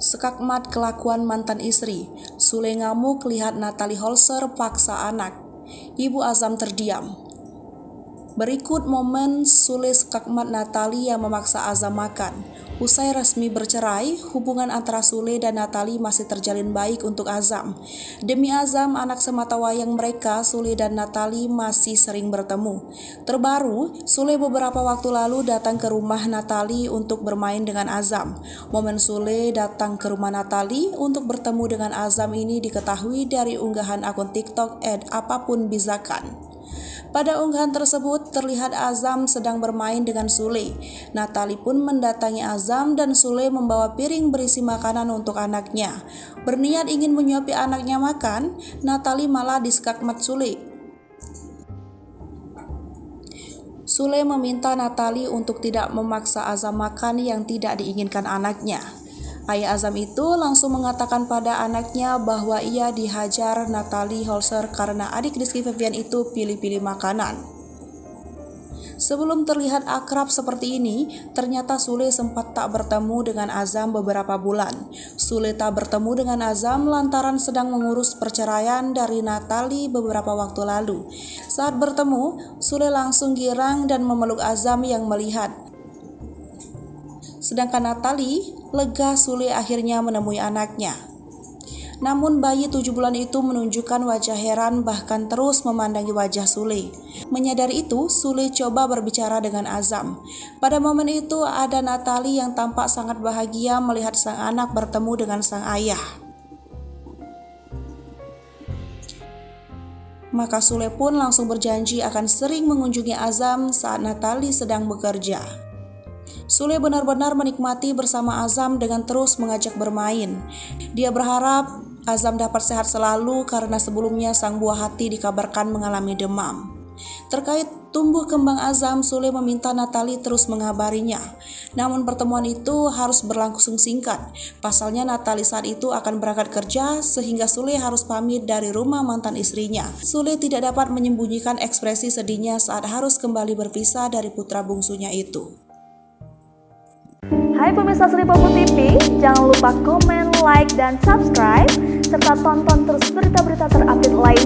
Sekakmat kelakuan mantan istri, Sule ngamuk lihat Natalie Holzer paksa anak. Ibu Azam terdiam. Berikut momen Sule sekakmat Natalie yang memaksa Azam makan. Usai resmi bercerai, hubungan antara Sule dan Natalie masih terjalin baik untuk Azam. Demi Azam, anak sematawayang mereka, Sule dan Natalie masih sering bertemu. Terbaru, Sule beberapa waktu lalu datang ke rumah Natalie untuk bermain dengan Azam. Momen Sule datang ke rumah Natalie untuk bertemu dengan Azam ini diketahui dari unggahan akun TikTok @apapunbizakan. Pada unggahan tersebut terlihat Azam sedang bermain dengan Sule. Natalie pun mendatangi Azam dan Sule membawa piring berisi makanan untuk anaknya. Berniat ingin menyuapi anaknya makan, Natalie malah disekakmat Sule. Sule meminta Natalie untuk tidak memaksa Azam makan yang tidak diinginkan anaknya. Ayah Azam itu langsung mengatakan pada anaknya bahwa ia dihajar Natalie Holzer karena adik Rizky Febian itu pilih-pilih makanan. Sebelum terlihat akrab seperti ini, ternyata Sule sempat tak bertemu dengan Azam beberapa bulan. Sule tak bertemu dengan Azam lantaran sedang mengurus perceraian dari Natalie beberapa waktu lalu. Saat bertemu, Sule langsung girang dan memeluk Azam yang melihat. Sedangkan Natalie lega Sule akhirnya menemui anaknya. Namun bayi 7 bulan itu menunjukkan wajah heran bahkan terus memandangi wajah Sule. Menyadari itu, Sule coba berbicara dengan Azam. Pada momen itu ada Natalie yang tampak sangat bahagia melihat sang anak bertemu dengan sang ayah. Maka Sule pun langsung berjanji akan sering mengunjungi Azam saat Natalie sedang bekerja. Sule benar-benar menikmati bersama Azam dengan terus mengajak bermain. Dia berharap Azam dapat sehat selalu karena sebelumnya sang buah hati dikabarkan mengalami demam. Terkait tumbuh kembang Azam, Sule meminta Natalie terus mengabarinya. Namun pertemuan itu harus berlangsung singkat. Pasalnya Natalie saat itu akan berangkat kerja sehingga Sule harus pamit dari rumah mantan istrinya. Sule tidak dapat menyembunyikan ekspresi sedihnya saat harus kembali berpisah dari putra bungsunya itu. Hai pemirsa Sri Popo TV, jangan lupa komen, like, dan subscribe, serta tonton terus berita-berita terupdate lainnya.